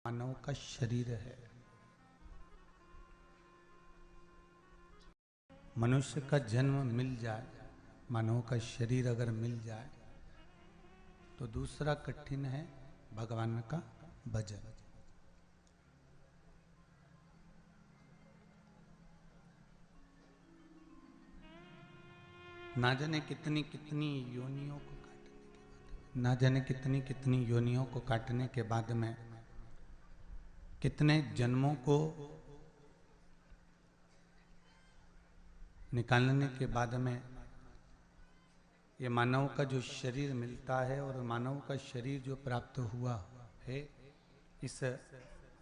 मानव का शरीर है। मनुष्य का जन्म मिल जाए, मानव का शरीर अगर मिल जाए तो दूसरा कठिन है भगवान का भजन। ना जाने कितनी कितनी योनियों को ना जाने कितनी कितनी योनियों को काटने के बाद में, कितने जन्मों को निकालने के बाद में ये मानव का जो शरीर मिलता है और मानव का शरीर जो प्राप्त हुआ है, इस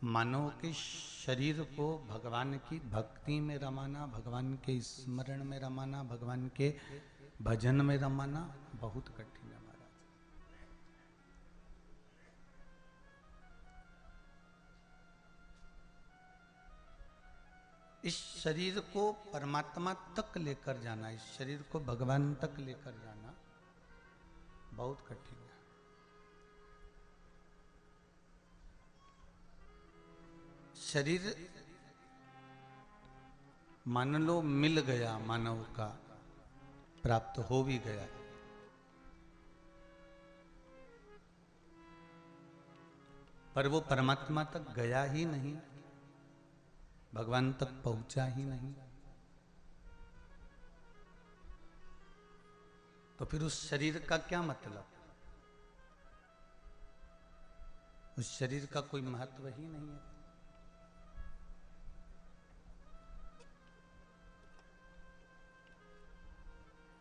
मानव के शरीर को भगवान की भक्ति में रमाना, भगवान के स्मरण में रमाना, भगवान के भजन में रमाना बहुत कठिन है महाराज। इस शरीर को परमात्मा तक लेकर जाना, इस शरीर को भगवान तक लेकर जाना बहुत कठिन है। शरीर मान लो मिल गया, मानव का प्राप्त हो भी गया, पर वो परमात्मा तक गया ही नहीं, भगवान तक पहुंचा ही नहीं। तो फिर उस शरीर का क्या मतलब? उस शरीर का कोई महत्व ही नहीं है।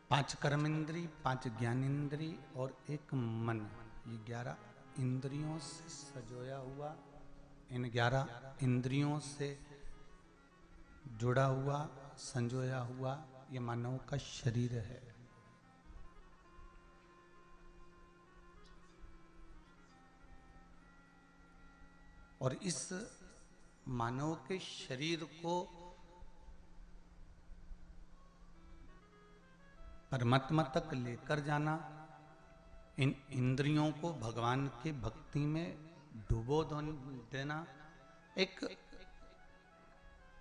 पांच कर्मेंद्री, पांच ज्ञानेंद्री और एक मन, ये 11 इंद्रियों से सजोया हुआ, इन 11 इंद्रियों से जुड़ा हुआ, संजोया हुआ ये मानव का शरीर है। और इस मानव के शरीर को परमात्मा तक लेकर जाना, इन इंद्रियों को भगवान की भक्ति में डुबो देना, एक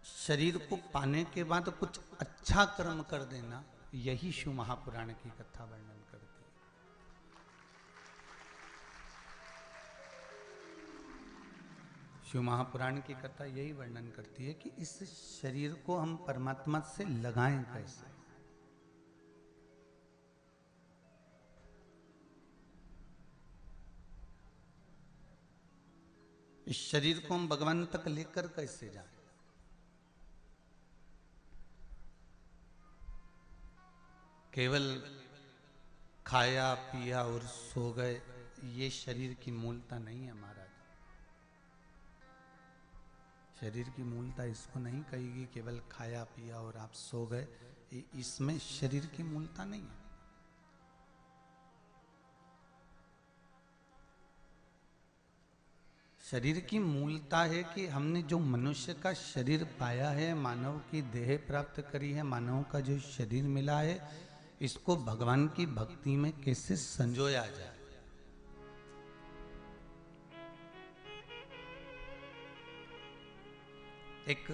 शरीर को पाने के बाद कुछ अच्छा कर्म कर देना, यही शिव महापुराण की कथा वर्णन करती है। शिव महापुराण की कथा यही वर्णन करती है कि इस शरीर को हम परमात्मा से लगाएं कैसे। इस शरीर को हम भगवान तक लेकर कैसे जाएं। केवल खाया पिया और सो गए, ये शरीर की मूलता नहीं है महाराज। शरीर की मूलता इसको नहीं कहेगी केवल खाया पिया और आप सो गए, इसमें शरीर की मूलता नहीं है। शरीर की मूलता है कि हमने जो मनुष्य का शरीर पाया है, मानव की देह प्राप्त करी है, मानव का जो शरीर मिला है, इसको भगवान की भक्ति में कैसे संजोया जाए। एक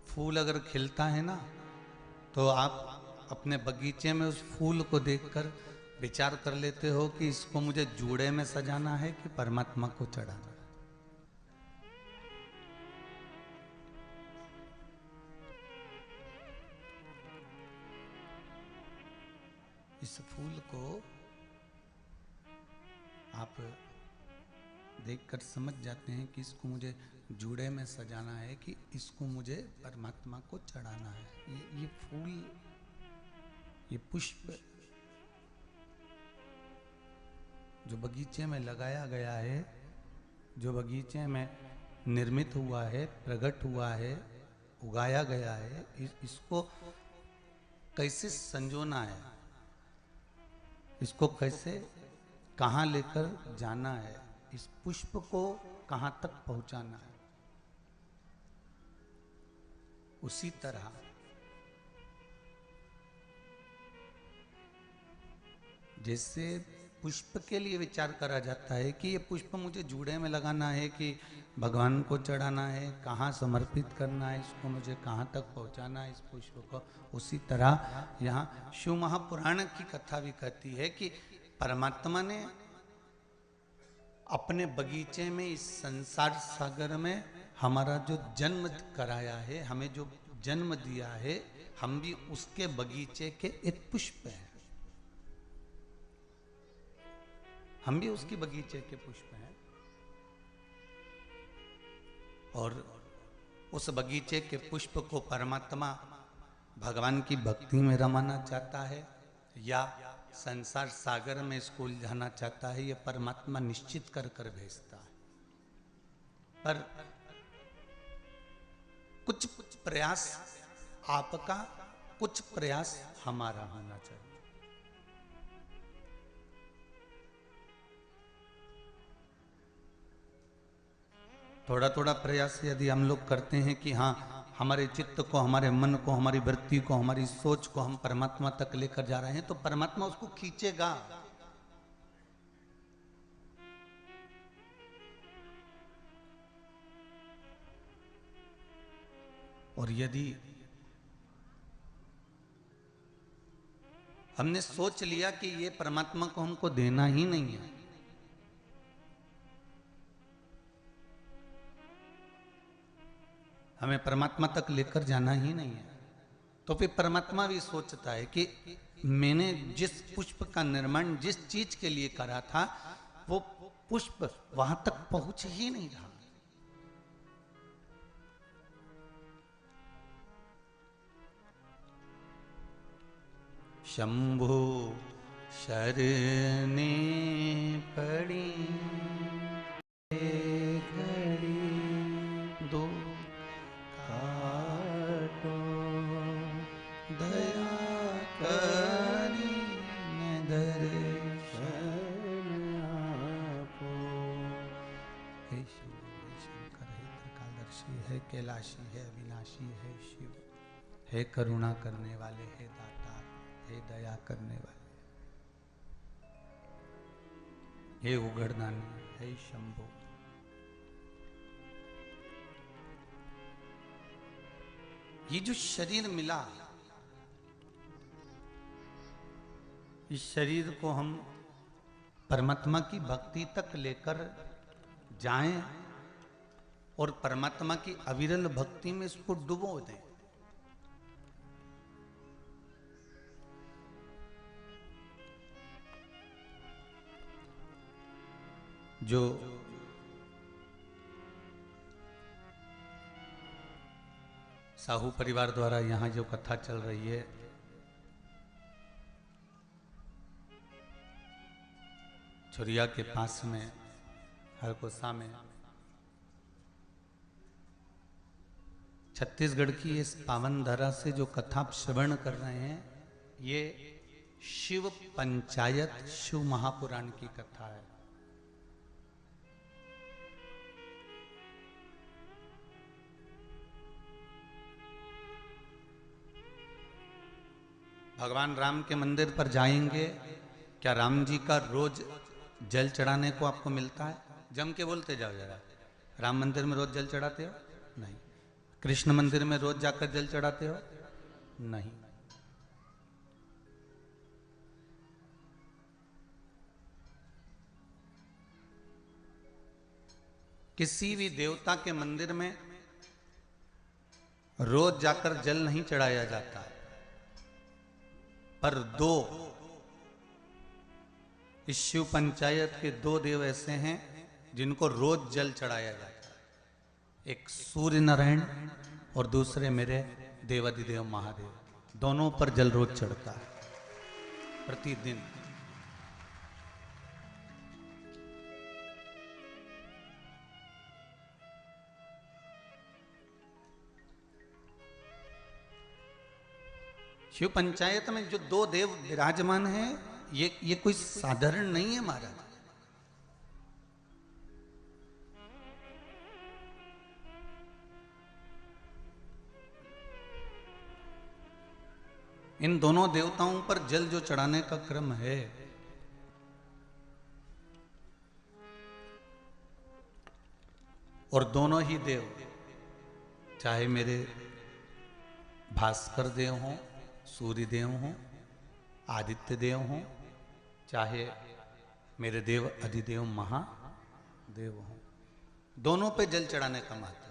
फूल अगर खिलता है ना, तो आप अपने बगीचे में उस फूल को देखकर विचार कर लेते हो कि इसको मुझे जूड़े में सजाना है कि परमात्मा को चढ़ाना है। इस फूल को आप देखकर समझ जाते हैं कि इसको मुझे जूड़े में सजाना है कि इसको मुझे परमात्मा को चढ़ाना है। ये फूल, ये पुष्प जो बगीचे में लगाया गया है, जो बगीचे में निर्मित हुआ है, प्रकट हुआ है, उगाया गया है, इसको कैसे संजोना है, इसको कैसे कहाँ लेकर जाना है, इस पुष्प को कहाँ तक पहुंचाना है। उसी तरह जैसे पुष्प के लिए विचार करा जाता है कि ये पुष्प मुझे जूड़े में लगाना है कि भगवान को चढ़ाना है, कहाँ समर्पित करना है, इसको मुझे कहाँ तक पहुँचाना है इस पुष्प को। उसी तरह यहाँ शिव महापुराण की कथा भी कहती है कि परमात्मा ने अपने बगीचे में, इस संसार सागर में हमारा जो जन्म कराया है, हमें जो जन्म दिया है, हम भी उसके बगीचे के एक पुष्प हैं। हम भी उसकी बगीचे के पुष्प हैं और उस बगीचे के पुष्प को परमात्मा भगवान की भक्ति में रमाना चाहता है या संसार सागर में इसको उलझाना चाहता है, ये परमात्मा निश्चित कर कर भेजता है। पर कुछ प्रयास आपका, कुछ प्रयास हमारा होना चाहिए। थोड़ा थोड़ा प्रयास यदि हम लोग करते हैं कि हाँ, हमारे चित्त को, हमारे मन को, हमारी वृत्ति को, हमारी सोच को हम परमात्मा तक लेकर जा रहे हैं, तो परमात्मा उसको खींचेगा। और यदि हमने सोच लिया कि ये परमात्मा को हमको देना ही नहीं है, हमें परमात्मा तक लेकर जाना ही नहीं है, तो फिर परमात्मा भी सोचता है कि मैंने जिस पुष्प का निर्माण जिस चीज के लिए करा था, वो पुष्प वहां तक पहुंच ही नहीं रहा। शंभु शरणे पड़ी घड़ी दो काटो दया करी दर्शन आपो। हे शिव, हे शंकर, हे त्रिकालदर्शी, हे कैलाशी, है अविनाशी, है शिव, हे करुणा करने वाले, हे दाता, हे दया करने वाले, हे उगड़दानी, हे शंभो। ये जो शरीर मिला, इस शरीर को हम परमात्मा की भक्ति तक लेकर जाएं और परमात्मा की अविरल भक्ति में इसको डुबो दें। जो साहू परिवार द्वारा यहाँ जो कथा चल रही है, छुरिया के पास में हरकोसा में, छत्तीसगढ़ की इस पावन धरा से जो कथा श्रवण कर रहे हैं, ये शिव पंचायत, शिव महापुराण की कथा है। भगवान राम के मंदिर पर जाएंगे, क्या राम जी का रोज जल चढ़ाने को आपको मिलता है? जम के बोलते जाओ जरा, राम मंदिर में रोज जल चढ़ाते हो? नहीं। कृष्ण मंदिर में रोज जाकर जल चढ़ाते हो? नहीं। किसी भी देवता के मंदिर में रोज जाकर जल नहीं चढ़ाया जाता, पर दो, इस शिव पंचायत के दो देव ऐसे हैं जिनको रोज जल चढ़ाया जाता है। एक सूर्य नारायण और दूसरे मेरे देवाधिदेव महादेव, दोनों पर जल रोज चढ़ता है प्रतिदिन। शिव पंचायत में जो दो देव विराजमान हैं, ये कोई साधारण नहीं है महाराज। इन दोनों देवताओं पर जल जो चढ़ाने का क्रम है, और दोनों ही देव, चाहे मेरे भास्कर देव हों, सूर्य देव हों, आदित्य देव हों, चाहे मेरे देव अधिदेव महादेव हों, दोनों पे जल चढ़ाने का महत्व है।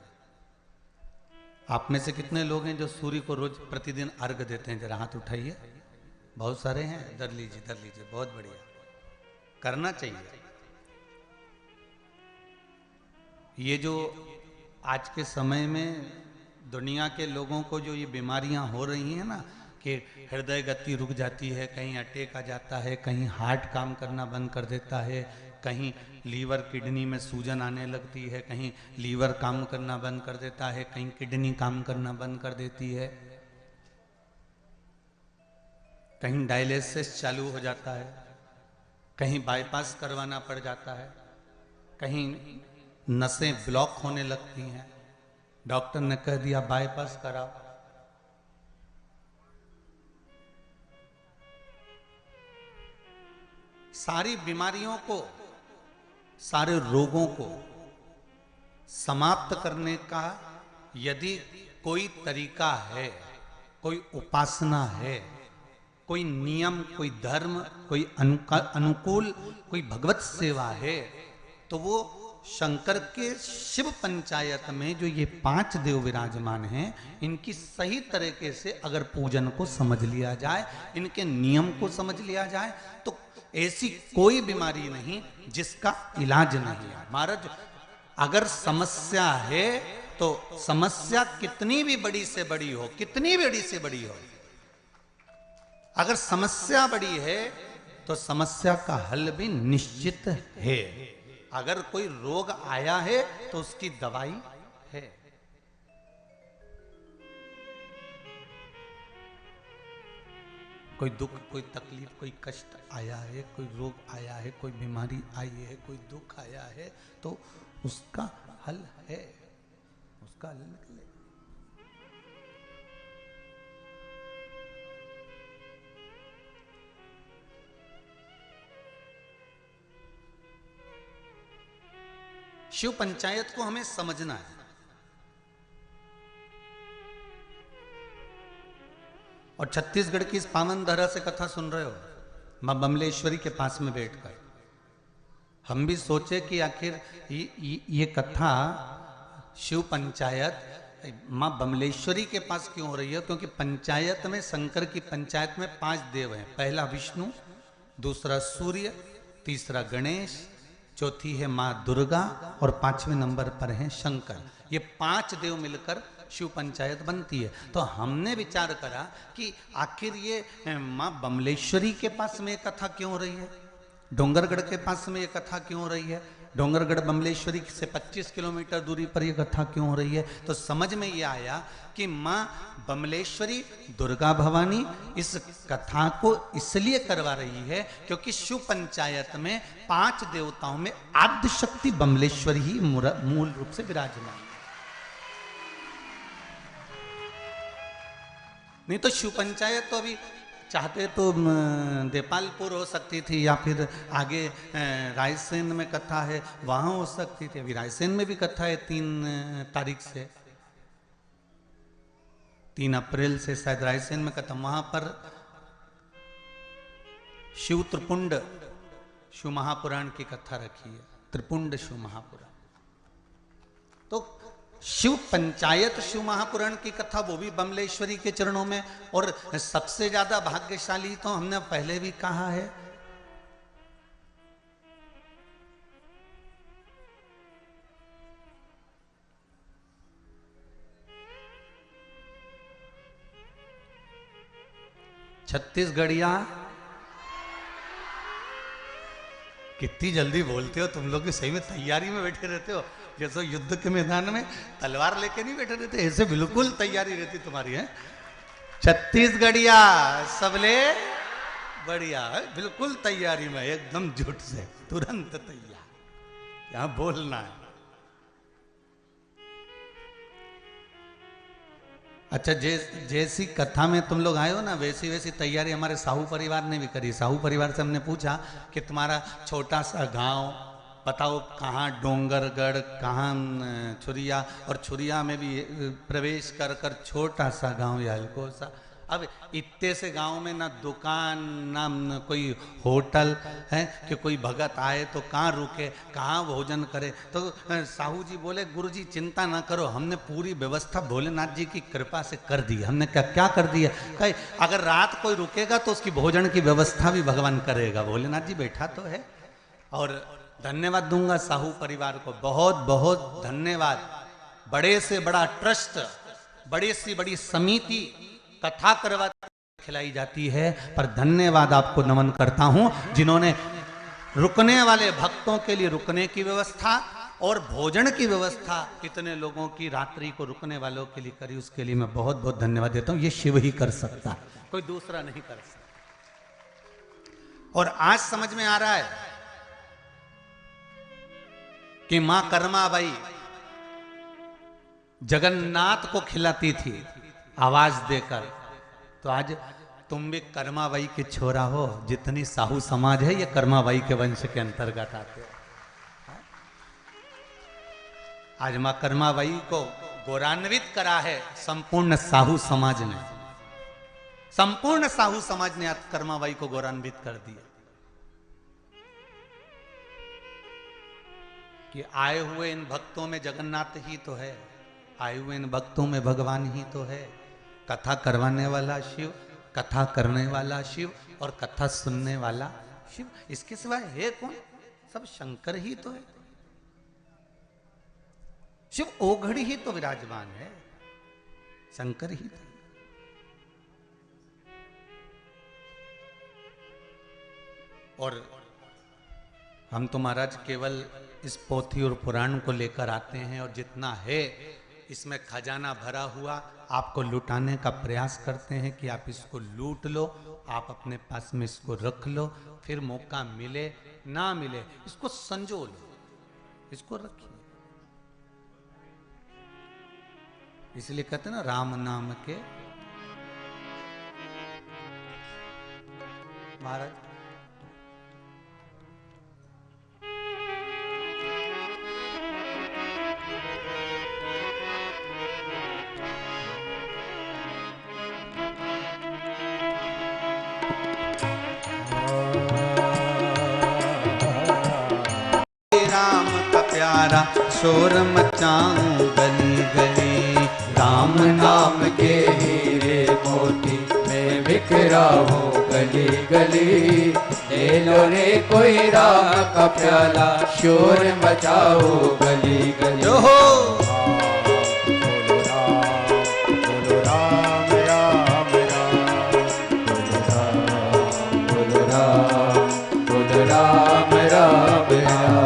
आप में से कितने लोग हैं जो सूर्य को रोज प्रतिदिन अर्घ देते हैं? जरा हाथ उठाइए। बहुत सारे हैं। धर लीजिए, बहुत बढ़िया, करना चाहिए। ये जो आज के समय में दुनिया के लोगों को जो ये बीमारियां हो रही हैं ना, कि हृदय गति रुक जाती है, कहीं अटैक आ जाता है, कहीं हार्ट काम करना बंद कर देता है, कहीं लीवर किडनी में सूजन आने लगती है, कहीं लीवर काम करना बंद कर देता है, कहीं किडनी काम करना बंद कर देती है, कहीं डायलिसिस चालू हो जाता है, कहीं बाईपास करवाना पड़ जाता है, कहीं नसें ब्लॉक होने लगती हैं, डॉक्टर ने कह दिया बाईपास कराओ। सारी बीमारियों को, सारे रोगों को समाप्त करने का यदि कोई तरीका है, कोई उपासना है, कोई नियम, कोई धर्म, कोई अनुकूल, कोई भगवत सेवा है, तो वो शंकर के शिव पंचायत में जो ये 5 देव विराजमान हैं, इनकी सही तरीके से अगर पूजन को समझ लिया जाए, इनके नियम को समझ लिया जाए, तो ऐसी कोई बीमारी नहीं जिसका इलाज नहीं है। महाराज, अगर समस्या है तो समस्या कितनी भी बड़ी से बड़ी हो, कितनी बड़ी से बड़ी हो, अगर समस्या बड़ी है तो समस्या का हल भी निश्चित है। अगर कोई रोग आया है तो उसकी दवाई है। कोई दुख, कोई तकलीफ, कोई कष्ट आया है, कोई रोग आया है, कोई बीमारी आई है, कोई दुख आया है, तो उसका हल है, उसका हल निकले। शिव पंचायत को हमें समझना है। और छत्तीसगढ़ की इस पावन धरा से कथा सुन रहे हो, मां बमलेश्वरी के पास में बैठकर। हम भी सोचे कि आखिर ये कथा शिव पंचायत मां बमलेश्वरी के पास क्यों हो रही है? क्योंकि पंचायत में, शंकर की पंचायत में 5 देव हैं। पहला विष्णु, दूसरा सूर्य, तीसरा गणेश, चौथी है मां दुर्गा और 5वें नंबर पर है शंकर। ये 5 देव मिलकर शिव पंचायत बनती है। तो हमने विचार करा कि आखिर ये मां बमलेश्वरी के पास में ये कथा क्यों हो रही है, डोंगरगढ़ के पास में ये कथा क्यों हो रही है, डोंगरगढ़ बमलेश्वरी से 25 किलोमीटर दूरी पर ये कथा क्यों हो रही है। तो समझ में ये आया कि मां बमलेश्वरी दुर्गा भवानी इस कथा को इसलिए करवा रही है क्योंकि शिव पंचायत में 5 देवताओं में आद्य शक्ति बमलेश्वरी ही मूल रूप से विराजमान है। नहीं तो शिव पंचायत तो अभी चाहते तो देपालपुर हो सकती थी, या फिर आगे रायसेन में कथा है वहां हो सकती थी। अभी रायसेन में भी कथा है 3 तारीख से, 3 अप्रैल से शायद रायसेन में कथा। वहां पर शिव त्रिपुंड शिव महापुराण की कथा रखी है, त्रिपुंड शिव महापुराण। तो शिव पंचायत शिव महापुराण की कथा वो भी बमलेश्वरी के चरणों में। और सबसे ज्यादा भाग्यशाली तो हमने पहले भी कहा है, छत्तीसगढ़िया। कितनी जल्दी बोलते हो तुम लोग, सही में तैयारी में बैठे रहते हो, जैसे युद्ध के मैदान में तलवार लेके नहीं बैठे रहते, ऐसे बिल्कुल तैयारी रहती तुम्हारी है। छत्तीसगढ़िया सबले बढ़िया, बिल्कुल तैयारी में, एकदम झूठ से तुरंत तैयार, यहां बोलना है। अच्छा, जैसी कथा में तुम लोग आए हो ना, वैसी वैसी तैयारी हमारे साहू परिवार ने भी करी। साहू परिवार से हमने पूछा कि तुम्हारा छोटा सा गांव बताओ कहाँ डोंगरगढ़, कहाँ छुरिया, और छुरिया में भी प्रवेश कर कर छोटा सा गांव या हल्को सा। अब इतने से गांव में ना दुकान ना कोई होटल है कि कोई भगत आए तो कहाँ रुके, कहाँ भोजन करे। तो साहू जी बोले गुरुजी चिंता ना करो, हमने पूरी व्यवस्था भोलेनाथ जी की कृपा से कर दी। हमने क्या कर दी है? कहीं अगर रात कोई रुकेगा तो उसकी भोजन की व्यवस्था भी भगवान करेगा। भोलेनाथ जी बैठा तो है। और धन्यवाद दूंगा साहू परिवार को, बहुत बहुत धन्यवाद। बड़े से बड़ा ट्रस्ट, बड़ी से बड़ी समिति कथा करवा खिलाई जाती है, पर धन्यवाद आपको नमन करता हूं जिन्होंने रुकने वाले भक्तों के लिए रुकने की व्यवस्था और भोजन की व्यवस्था इतने लोगों की रात्रि को रुकने वालों के लिए करी। उसके लिए मैं बहुत बहुत धन्यवाद देता हूं। ये शिव ही कर सकता, कोई दूसरा नहीं कर सकता। और आज समझ में आ रहा है कि मां कर्माबाई जगन्नाथ को खिलाती थी आवाज देकर। तो आज तुम भी कर्माबाई के छोरा हो। जितनी साहू समाज है ये कर्माबाई के वंश के अंतर्गत आते हैं। आज मां कर्माबाई को गौरवान्वित करा है संपूर्ण साहू समाज ने। संपूर्ण साहू समाज ने आज कर्माबाई को गौरवान्वित कर दिया कि आए हुए इन भक्तों में जगन्नाथ ही तो है, आए हुए इन भक्तों में भगवान ही तो है। कथा करवाने वाला शिव, कथा करने वाला शिव और कथा सुनने वाला शिव, इसके सिवाय है कौन? सब शंकर ही तो है। शिव ओघड़ी ही तो विराजमान है, शंकर ही तो। और हम तो महाराज केवल इस पोथी और पुराण को लेकर आते हैं, और जितना है इसमें खजाना भरा हुआ आपको लुटाने का प्रयास करते हैं कि आप इसको लूट लो, आप अपने पास में इसको रख लो, फिर मौका मिले ना मिले इसको संजो लो, इसको रखिए। इसलिए कहते हैं ना राम नाम के महाराज प्यारा शोर मचाऊं गली गली। राम नाम के हीरे मोती में बिखरा हूँ गली गली। ले लो रे कोई राम का प्याला शोर मचाओ गली गली। जो हो बोलो राम राम राम, बोलो राम बोलो राम, बोलो राम राम राम।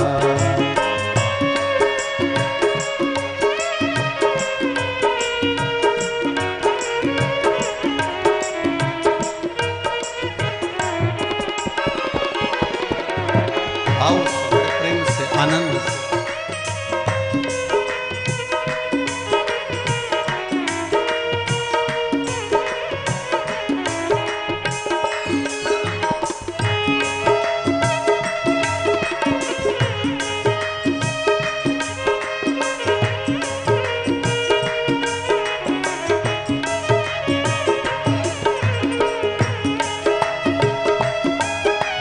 प्रेम से आनंद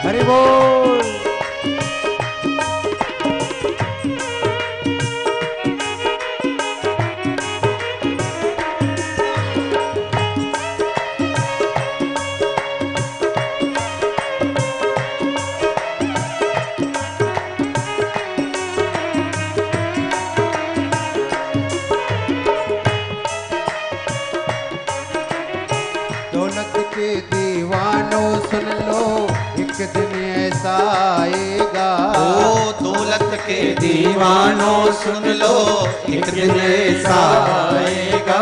हरि बोल। दौलत के दीवानों सुन लो एक दिन ऐसा आएगा। ओ दौलत के दीवानों सुन लो एक दिन ऐसा आएगा।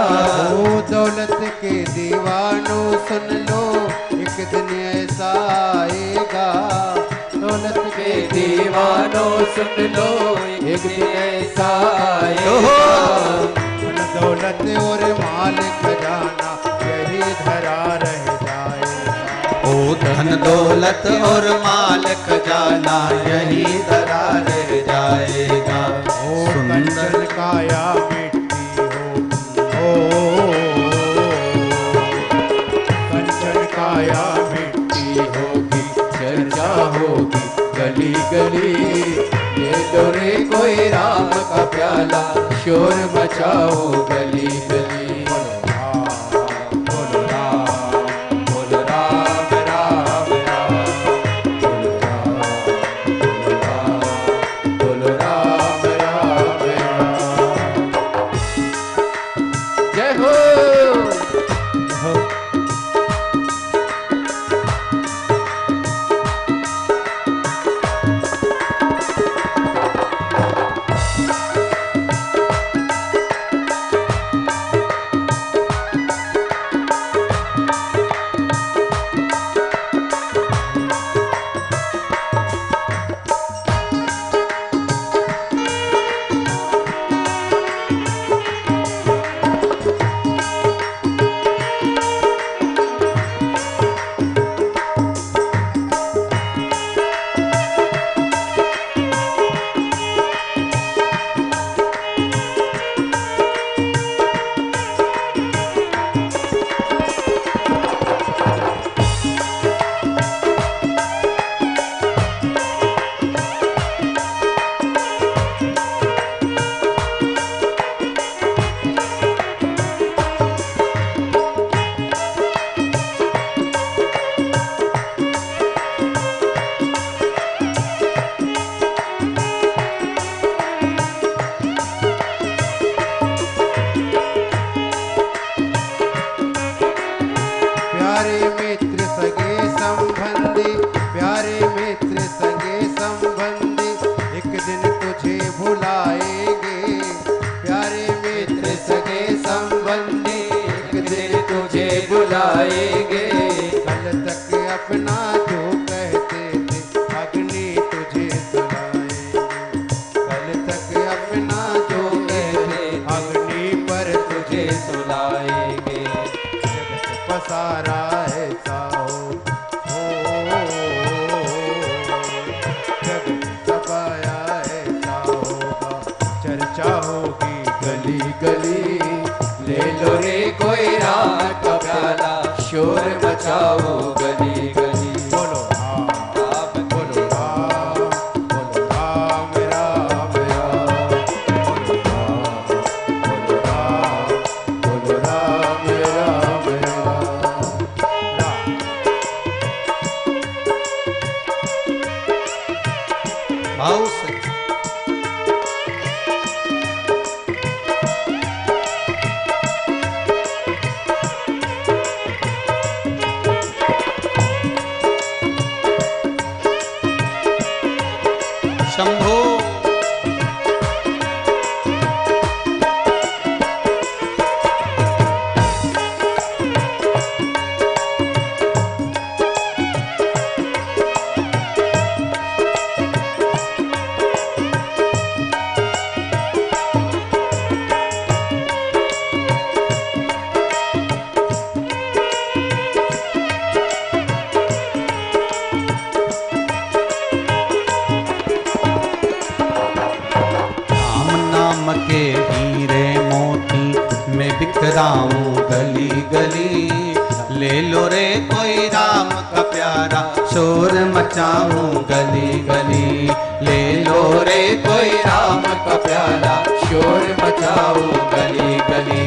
ओ दौलत के दीवानों सुन लो एक दिन ऐसा आएगा। दौलत के दीवानों सुन लो एक दिन ऐसा आएगा। दौलत और माल खजाना यही धरा रह जाएगा। ओ धन दौलत और माल खजाना यही धरा रह जाएगा। कंचन काया मिट्टी हो, कंचन काया मिट्टी होगी, चर्चा होगी गली गली। ले लो रे कोई राम का प्याला, शोर मचाओ गली गली। बोलो राम, बोलो राम, राम राम, बोलो राम, बोलो राम, राम राम। जय हो। बुलाएंगे। कल तक अपना जो कहते थे अग्नि तुझे सुनाएंगे। कल तक अपना जो कहते अग्नि पर तुझे सुनाएंगे। जगत पसारा ऐसा हो, जगत सपाया ऐसा होगा, चर्चा होगी गली गली। ले लो रे कोई राम का प्याला, शोर मचाओ गली गली। बोलो राम, बोलो राम, बोलो राम, राम राम, बोलो राम, बोलो राम, बोलो राम, राम राम। भाव से शंभो। के हीरे मोती मैं बिखराऊं गली गली। ले लो रे कोई राम का प्यारा, शोर मचाऊं गली गली। ले लो रे कोई राम का प्यारा, शोर मचाऊं गली गली।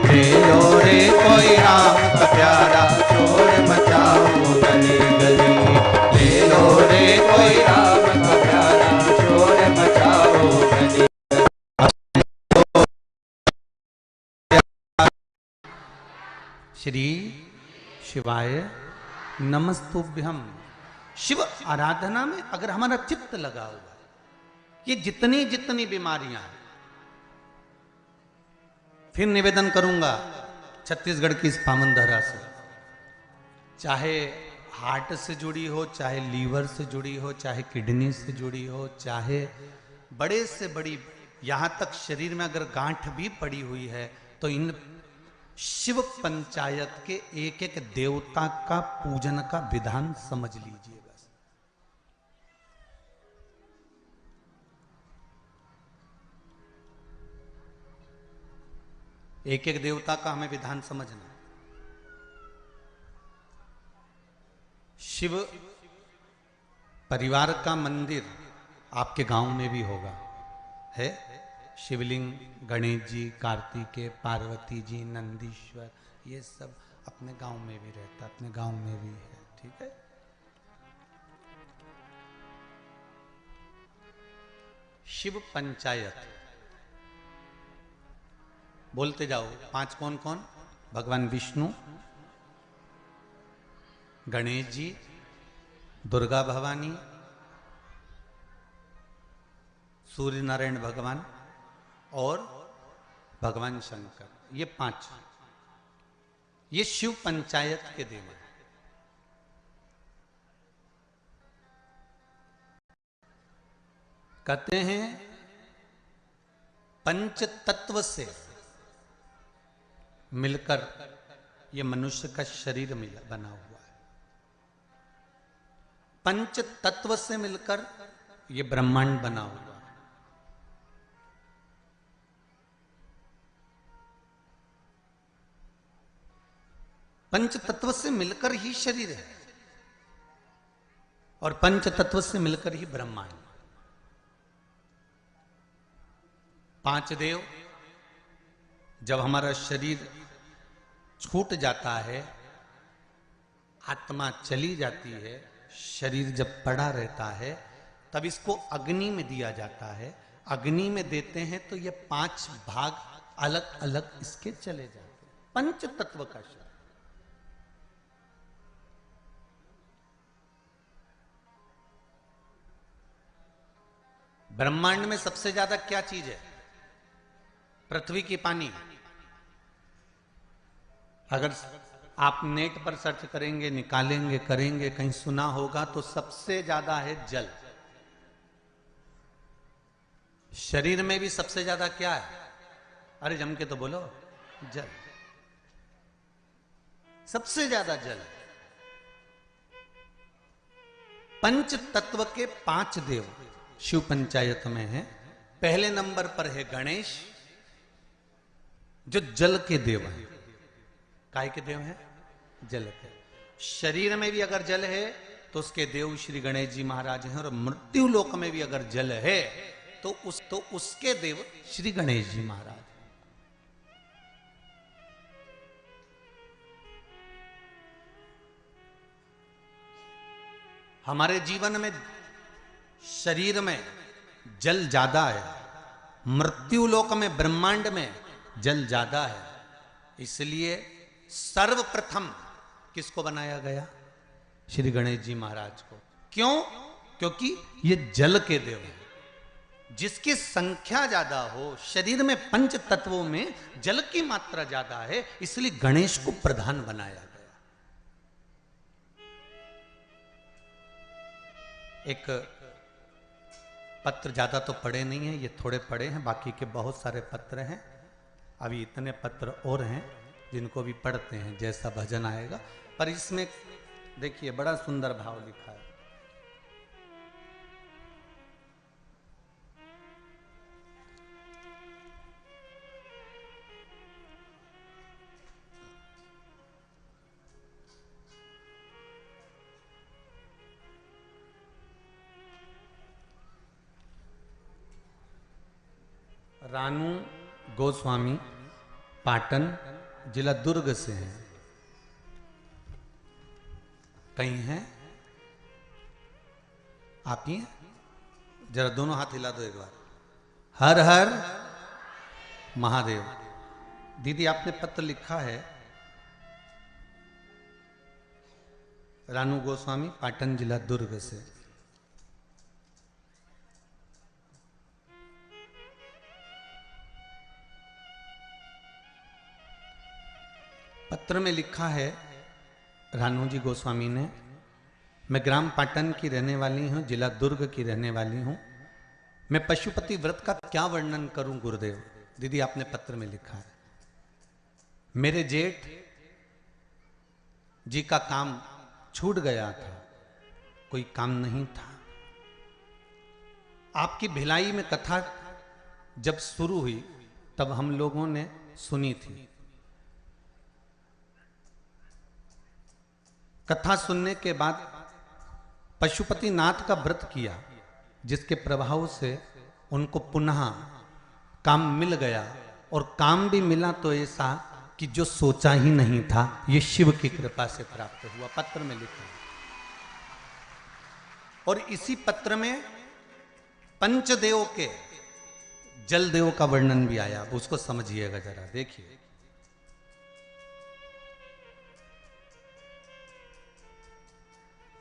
ले लो रे कोई राम का प्यारा, शोर मचाऊं गली गली। ले लो रे कोई राम का प्यारा, शोर मचाओ गली। श्री शिवाय नमस्तुभ्यम। शिव आराधना में अगर हमारा चित्त लगा हुआ है, ये जितनी जितनी बीमारियां हैं, फिर निवेदन करूंगा छत्तीसगढ़ की इस पावन धरा से, चाहे हार्ट से जुड़ी हो, चाहे लीवर से जुड़ी हो, चाहे किडनी से जुड़ी हो, चाहे बड़े से बड़ी, यहां तक शरीर में अगर गांठ भी पड़ी हुई है तो इन शिव पंचायत के एक एक देवता का पूजन का विधान समझ लीजिए बस। एक एक देवता का हमें विधान समझना। शिव परिवार का मंदिर आपके गांव में भी होगा, है? शिवलिंग, गणेश जी, कार्तिकेय, पार्वती जी, नंदीश्वर, ये सब अपने गांव में भी रहता, अपने गांव में भी है, ठीक है। शिव पंचायत बोलते जाओ। 5 कौन कौन? भगवान विष्णु, गणेश जी, दुर्गा भवानी, सूर्य नारायण भगवान और भगवान शंकर, ये 5। ये शिव पंचायत के देव हैं। कहते हैं पंच तत्व से मिलकर ये मनुष्य का शरीर बना हुआ है। पंच तत्व से मिलकर ये ब्रह्मांड बना हुआ है। पंच तत्व से मिलकर ही शरीर है और पंच तत्व से मिलकर ही ब्रह्मांड। 5 देव, जब हमारा शरीर छूट जाता है, आत्मा चली जाती है, शरीर जब पड़ा रहता है, तब इसको अग्नि में दिया जाता है। अग्नि में देते हैं तो ये 5 भाग अलग अलग इसके चले जाते हैं। पंच तत्व का शरीर। ब्रह्मांड में सबसे ज्यादा क्या चीज है? पृथ्वी की पानी। अगर आप नेट पर सर्च करेंगे, निकालेंगे, करेंगे, कहीं सुना होगा तो सबसे ज्यादा है जल। शरीर में भी सबसे ज्यादा क्या है? अरे जम के तो बोलो, जल। सबसे ज्यादा जल। पंच तत्व के 5 देव शिव पंचायत में है। पहले नंबर पर है गणेश, जो जल के देव हैं। काय के देव हैं? जल के। शरीर में भी अगर जल है तो उसके देव श्री गणेश जी महाराज हैं, और मृत्यु लोक में भी अगर जल है तो उसके देव श्री गणेश जी महाराज। हमारे जीवन में शरीर में जल ज्यादा है, मृत्यु लोक में ब्रह्मांड में जल ज्यादा है। इसलिए सर्वप्रथम किसको बनाया गया? श्री गणेश जी महाराज को। क्यों? क्योंकि ये जल के देव हैं। जिसकी संख्या ज्यादा हो, शरीर में पंच तत्वों में जल की मात्रा ज्यादा है, इसलिए गणेश को प्रधान बनाया गया। एक पत्र ज्यादा तो पढ़े नहीं है, ये थोड़े पढ़े हैं, बाकी के बहुत सारे पत्र हैं। अभी इतने पत्र और हैं जिनको भी पढ़ते हैं, जैसा भजन आएगा। पर इसमें देखिए बड़ा सुंदर भाव लिखा है। रानू गोस्वामी पाटन जिला दुर्ग से हैं। कहीं हैं? आप ही हैं? जरा दोनों हाथ हिला दो एक बार। हर हर महादेव। दीदी आपने पत्र लिखा है, रानू गोस्वामी पाटन जिला दुर्ग से। पत्र में लिखा है रानू जी गोस्वामी ने, मैं ग्राम पाटन की रहने वाली हूँ, जिला दुर्ग की रहने वाली हूँ। मैं पशुपति व्रत का क्या वर्णन करूं गुरुदेव? दीदी आपने पत्र में लिखा है। मेरे जेठ जी का काम छूट गया था, कोई काम नहीं था। आपकी भिलाई में कथा जब शुरू हुई तब हम लोगों ने सुनी थी। कथा सुनने के बाद पशुपतिनाथ का व्रत किया, जिसके प्रभाव से उनको पुनः काम मिल गया, और काम भी मिला तो ऐसा कि जो सोचा ही नहीं था, ये शिव की कृपा से प्राप्त हुआ। पत्र में लिखा, और इसी पत्र में पंचदेव के जलदेव का वर्णन भी आया। उसको समझिएगा जरा, देखिए।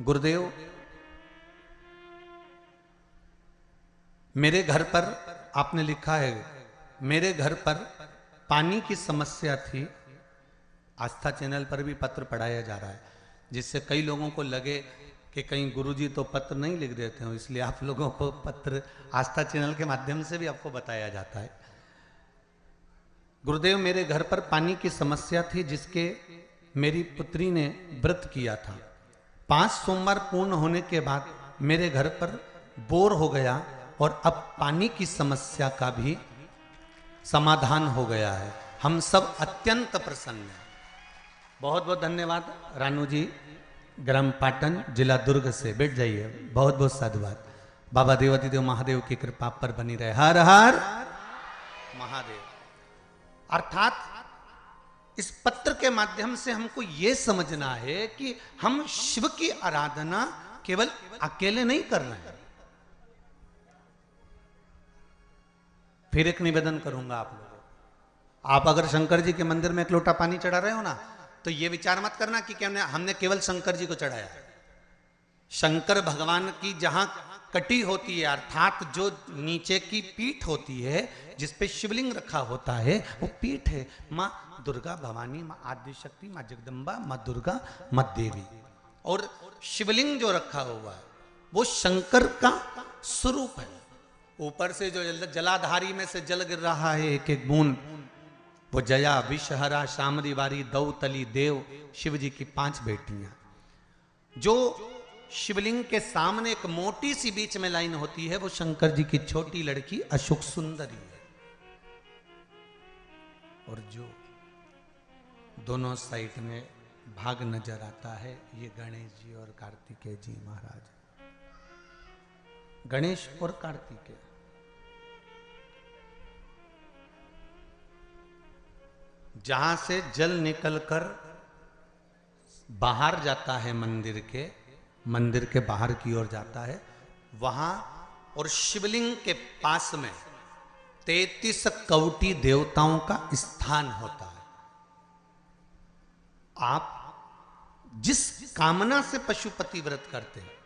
गुरुदेव, मेरे घर पर, आपने लिखा है, मेरे घर पर पानी की समस्या थी। आस्था चैनल पर भी पत्र पढ़ाया जा रहा है, जिससे कई लोगों को लगे कि कहीं गुरुजी तो पत्र नहीं लिख देते हो, इसलिए आप लोगों को पत्र आस्था चैनल के माध्यम से भी आपको बताया जाता है। गुरुदेव, मेरे घर पर पानी की समस्या थी, जिसके मेरी पुत्री ने व्रत किया था। 5 सोमवार पूर्ण होने के बाद मेरे घर पर बोर हो गया, और अब पानी की समस्या का भी समाधान हो गया है। हम सब अत्यंत प्रसन्न हैं। बहुत बहुत धन्यवाद रानू जी, ग्राम पाटन, जिला दुर्ग से। बैठ जाइए। बहुत बहुत साधुवाद। बाबा देवादिदेव महादेव की कृपा पर बनी रहे। हर हर महादेव। अर्थात इस पत्र के माध्यम से हमको यह समझना है कि हम शिव की आराधना केवल अकेले नहीं कर रहे हैं। फिर एक निवेदन करूंगा आप लोगों को, आप अगर शंकर जी के मंदिर में एक लोटा पानी चढ़ा रहे हो ना, तो ये विचार मत करना कि क्या हमने केवल शंकर जी को चढ़ाया। शंकर भगवान की जहां कटी होती है, अर्थात जो नीचे की पीठ होती है, जिसपे शिवलिंग रखा होता है, वो पीठ है माँ दुर्गा भवानी, माँ आदिशक्ति, माँ जगदम्बा, माँ दुर्गा, माँ देवी। और शिवलिंग जो रखा हुआ है वो शंकर का स्वरूप है। ऊपर से जो जलाधारी में से जल गिर रहा है, एक एक बूंद, वो जया, विषहरा, शामरी वारी, दौतली, देव, शिव जी की 5 बेटियां। जो शिवलिंग के सामने एक मोटी सी बीच में लाइन होती है, वो शंकर जी की छोटी लड़की अशोक सुंदरी है। और जो दोनों साइड में भाग नजर आता है, ये गणेश जी और कार्तिकेय जी महाराज। गणेश और कार्तिकेय जहां से जल निकलकर बाहर जाता है, मंदिर के बाहर की ओर जाता है, वहां और शिवलिंग के पास में 33 कवटी देवताओं का स्थान होता है। आप जिस कामना से पशुपति व्रत करते हैं,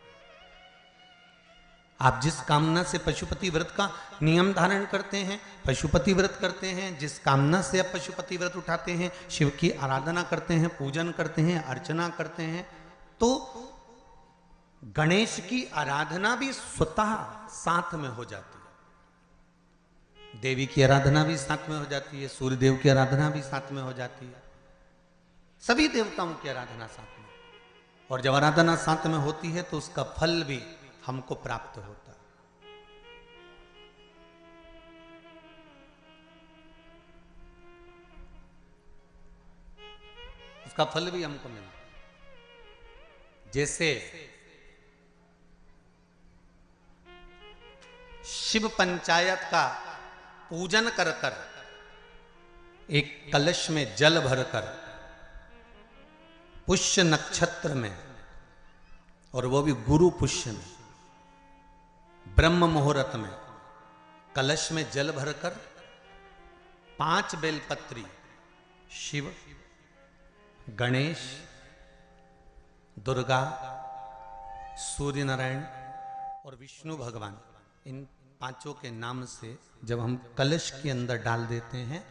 आप जिस कामना से पशुपति व्रत का नियम धारण करते हैं, पशुपति व्रत करते हैं, जिस कामना से आप पशुपति व्रत उठाते हैं, शिव की आराधना करते हैं, पूजन करते हैं, अर्चना करते हैं, तो गणेश की आराधना भी स्वतः साथ में हो जाती है। देवी की आराधना भी साथ में हो जाती है, सूर्य देव की आराधना भी साथ में हो जाती है, सभी देवताओं की आराधना साथ में। और जब आराधना साथ में होती है तो उसका फल भी हमको प्राप्त होता है। उसका फल भी हमको मिलता है। जैसे शिव पंचायत का पूजन कर कर, एक कलश में जल भरकर, पुष्य नक्षत्र में, और वो भी गुरु पुष्य में, ब्रह्म मुहूर्त में, कलश में जल भरकर 5 बेलपत्री शिव, गणेश, दुर्गा, सूर्य नारायण और विष्णु भगवान, इन 5 के नाम से जब हम कलश के अंदर डाल देते हैं,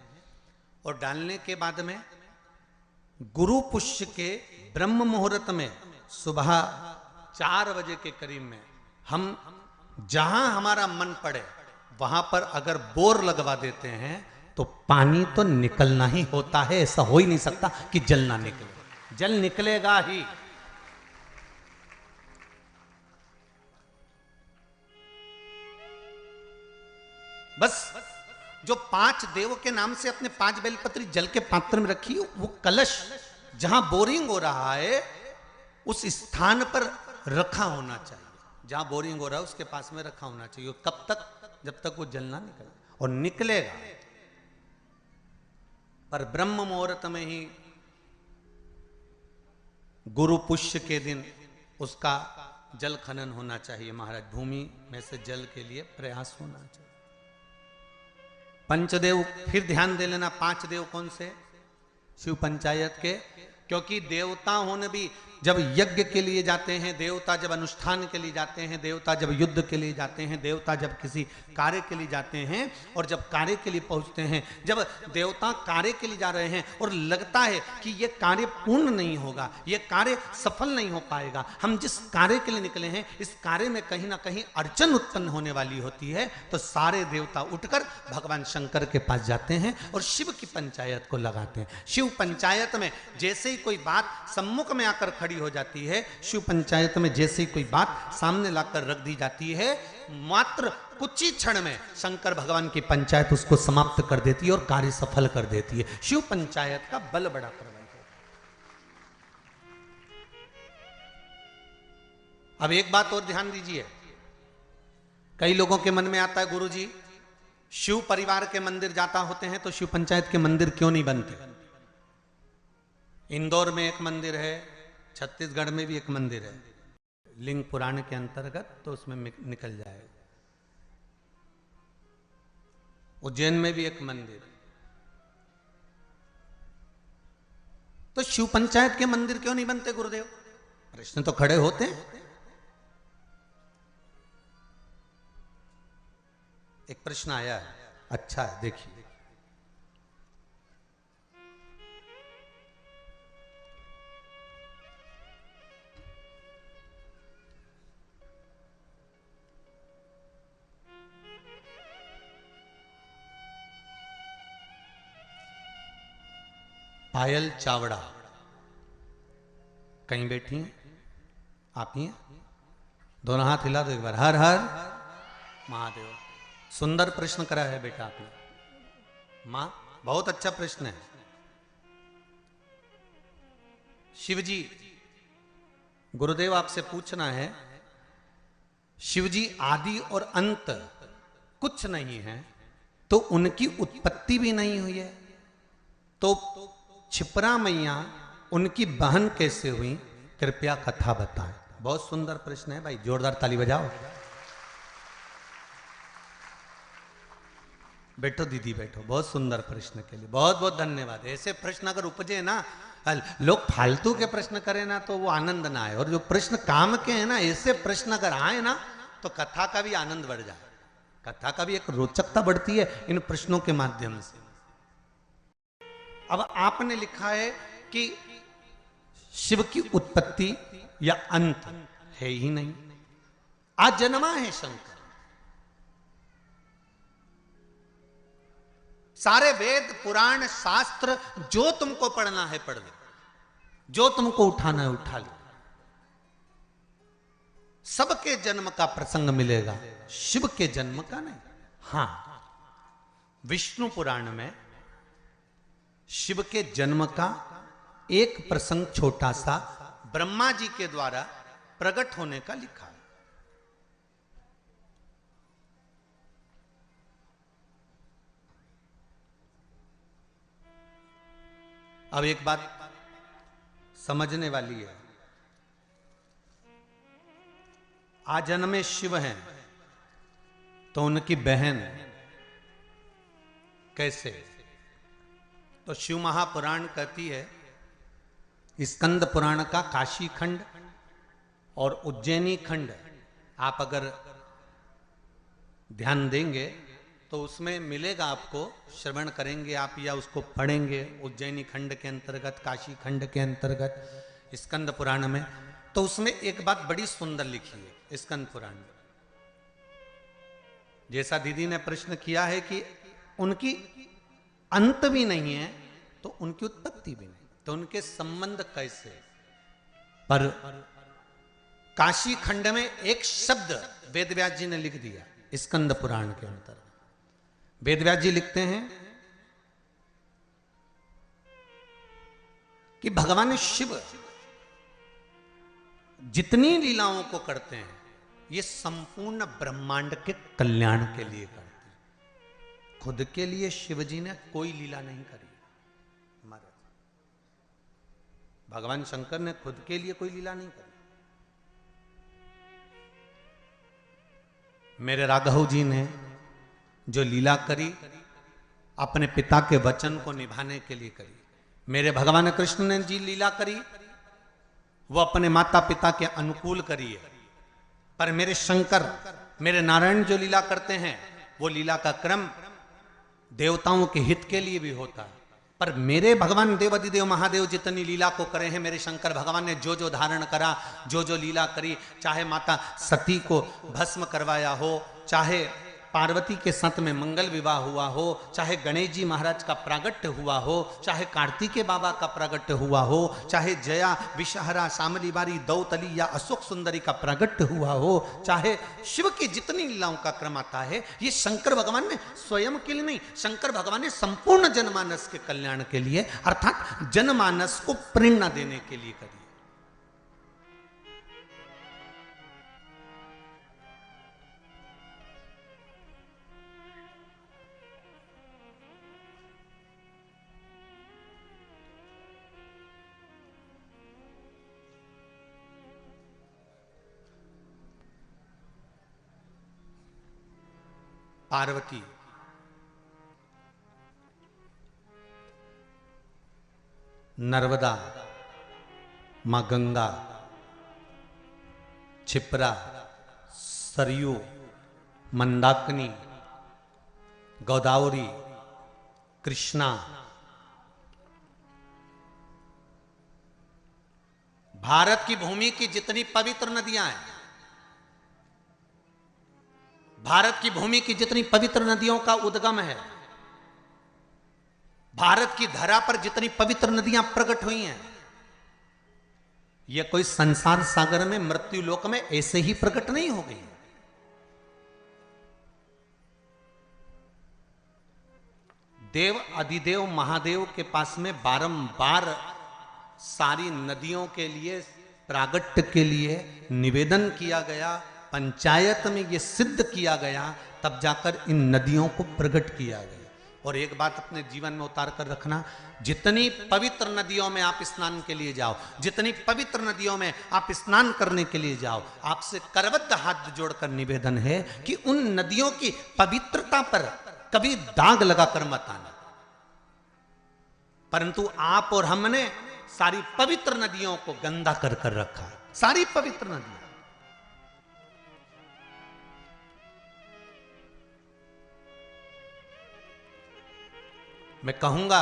और डालने के बाद में गुरु पुष्य के ब्रह्म मुहूर्त में सुबह 4 बजे के करीब में हम जहां हमारा मन पड़े वहां पर अगर बोर लगवा देते हैं तो पानी तो निकलना ही होता है, ऐसा हो ही नहीं सकता कि जल ना निकले, जल निकलेगा ही। बस जो 5 देव के नाम से अपने 5 बेलपत्री जल के पात्र में रखी, वो कलश जहां बोरिंग हो रहा है उस स्थान पर रखा होना चाहिए, जहां बोरिंग हो रहा है उसके पास में रखा होना चाहिए। कब तक? जब तक वो जल ना निकले, और निकलेगा। पर ब्रह्म मुहूर्त में ही गुरु पुष्य के दिन उसका जल खनन होना चाहिए महाराज। भूमि में से जल के लिए प्रयास होना चाहिए। पंचदेव फिर ध्यान दे लेना। 5 देव कौन से? शिव पंचायत के। क्योंकि देवता होने भी जब यज्ञ के लिए जाते हैं, देवता जब अनुष्ठान के लिए जाते हैं, देवता जब युद्ध के लिए जाते हैं, देवता जब किसी कार्य के लिए जाते हैं, और जब कार्य के लिए पहुंचते हैं, जब देवता कार्य के लिए जा रहे हैं और लगता है कि ये कार्य पूर्ण नहीं होगा, ये कार्य सफल नहीं हो पाएगा, हम जिस कार्य के लिए निकले हैं इस कार्य में कहीं ना कहीं अड़चन उत्पन्न होने वाली होती है, तो सारे देवता उठकर भगवान शंकर के पास जाते हैं और शिव की पंचायत को लगाते हैं। शिव पंचायत में जैसे ही कोई बात सम्मुख में आकर खड़ी हो जाती है, शिव पंचायत में जैसे ही कोई बात सामने लाकर रख दी जाती है, मात्र कुछ ही क्षण में शंकर भगवान की पंचायत उसको समाप्त कर देती है और कार्य सफल कर देती है। शिव पंचायत का बल बड़ा प्रबल है। अब एक बात और ध्यान दीजिए। कई लोगों के मन में आता है, गुरुजी शिव परिवार के मंदिर जाता होते हैं तो शिव पंचायत के मंदिर क्यों नहीं बनते? इंदौर में एक मंदिर है, छत्तीसगढ़ में भी एक मंदिर है, लिंग पुराण के अंतर्गत, तो उसमें निकल जाएगा। उज्जैन में भी एक मंदिर है। तो शिव पंचायत के मंदिर क्यों नहीं बनते गुरुदेव? प्रश्न तो खड़े होते हैं। एक प्रश्न आया है, अच्छा है, देखिए। पायल चावड़ा कहीं बैठी हैं? आप ही हैं? दोनों हाथ हिला दो एक बार। हर हर महादेव। सुंदर प्रश्न करा है बेटा आपने। मां, बहुत अच्छा प्रश्न है। शिवजी, गुरुदेव आपसे पूछना है, शिवजी आदि और अंत कुछ नहीं है तो उनकी उत्पत्ति भी नहीं हुई है, तो छिपरा मैया उनकी बहन कैसे हुई? कृपया कथा बताएं। बहुत सुंदर प्रश्न है भाई, जोरदार ताली बजाओ। बैठो दीदी बैठो, बहुत सुंदर प्रश्न के लिए बहुत बहुत धन्यवाद। ऐसे प्रश्न अगर उपजे ना, लोग फालतू के प्रश्न करें ना तो वो आनंद ना आए, और जो प्रश्न काम के हैं ना, ऐसे प्रश्न अगर आए ना तो कथा का भी आनंद बढ़ जाए, कथा का भी एक रोचकता बढ़ती है इन प्रश्नों के माध्यम से। अब आपने लिखा है कि शिव की उत्पत्ति या अंत है ही नहीं, अजन्मा है शंकर। सारे वेद पुराण शास्त्र जो तुमको पढ़ना है पढ़ लो, जो तुमको उठाना है उठा लो, सबके जन्म का प्रसंग मिलेगा, शिव के जन्म का नहीं। हां, विष्णु पुराण में शिव के जन्म का एक प्रसंग छोटा सा ब्रह्मा जी के द्वारा प्रकट होने का लिखा है। अब एक बात समझने वाली है, आजन्मे शिव हैं तो उनकी बहन कैसे? तो शिव महापुराण कहती है, स्कंद पुराण का काशी खंड और उज्जैनी खंड आप अगर ध्यान देंगे तो उसमें मिलेगा आपको, श्रवण करेंगे आप या उसको पढ़ेंगे उज्जैनी खंड के अंतर्गत, काशी खंड के अंतर्गत, स्कंद पुराण में, तो उसमें एक बात बड़ी सुंदर लिखी है स्कंद पुराण में। जैसा दीदी ने प्रश्न किया है कि उनकी अंत भी नहीं है तो उनकी उत्पत्ति भी नहीं, तो उनके संबंध कैसे? पर काशी खंड में एक शब्द वेदव्यास जी ने लिख दिया स्कंद पुराण के अंतर। वेदव्यास जी लिखते हैं कि भगवान शिव जितनी लीलाओं को करते हैं ये संपूर्ण ब्रह्मांड के कल्याण के लिए करते हैं। खुद के लिए शिव जी ने कोई लीला नहीं करी महाराज। भगवान शंकर ने खुद के लिए कोई लीला नहीं करी। मेरे राघव जी ने जो लीला करी अपने पिता के वचन को निभाने के लिए करी। मेरे भगवान कृष्ण ने जी लीला करी वो अपने माता पिता के अनुकूल करी है। पर मेरे शंकर, मेरे नारायण जो लीला करते हैं वो लीला का क्रम देवताओं के हित के लिए भी होता है। पर मेरे भगवान देवादिदेव महादेव जितनी लीला को करे हैं, मेरे शंकर भगवान ने जो जो धारण करा, जो जो लीला करी, चाहे माता सती को भस्म करवाया हो, चाहे पार्वती के साथ में मंगल विवाह हुआ हो, चाहे गणेश जी महाराज का प्रागट्य हुआ हो, चाहे कार्तिकेय बाबा का प्रागट्य हुआ हो, चाहे जया विषहरा शामली बारी दौतली या अशोक सुंदरी का प्रागट्य हुआ हो, चाहे शिव की जितनी लीलाओं का क्रम आता है, ये शंकर भगवान ने स्वयं के लिए नहीं, शंकर भगवान ने संपूर्ण जनमानस के कल्याण के लिए अर्थात जनमानस को प्रेरणा देने के लिए करी। पार्वती नर्मदा, मां गंगा, क्षिप्रा, सरयू, मंदाकिनी, गोदावरी, कृष्णा, भारत की भूमि की जितनी पवित्र नदियां हैं, भारत की भूमि की जितनी पवित्र नदियों का उद्गम है, भारत की धरा पर जितनी पवित्र नदियां प्रकट हुई हैं, यह कोई संसार सागर में मृत्यु लोक में ऐसे ही प्रकट नहीं हो गई। देव अधिदेव महादेव के पास में बारंबार सारी नदियों के लिए प्रागट्य के लिए निवेदन किया गया, पंचायत में यह सिद्ध किया गया, तब जाकर इन नदियों को प्रकट किया गया। और एक बात अपने जीवन में उतार कर रखना, जितनी पवित्र नदियों में आप स्नान के लिए जाओ, जितनी पवित्र नदियों में आप स्नान करने के लिए जाओ, आपसे करबद्ध हाथ जोड़कर निवेदन है कि उन नदियों की पवित्रता पर कभी दाग लगाकर मत आना। परंतु आप और हमने सारी पवित्र नदियों को गंदा कर कर रखा, सारी पवित्र नदियां। मैं कहूंगा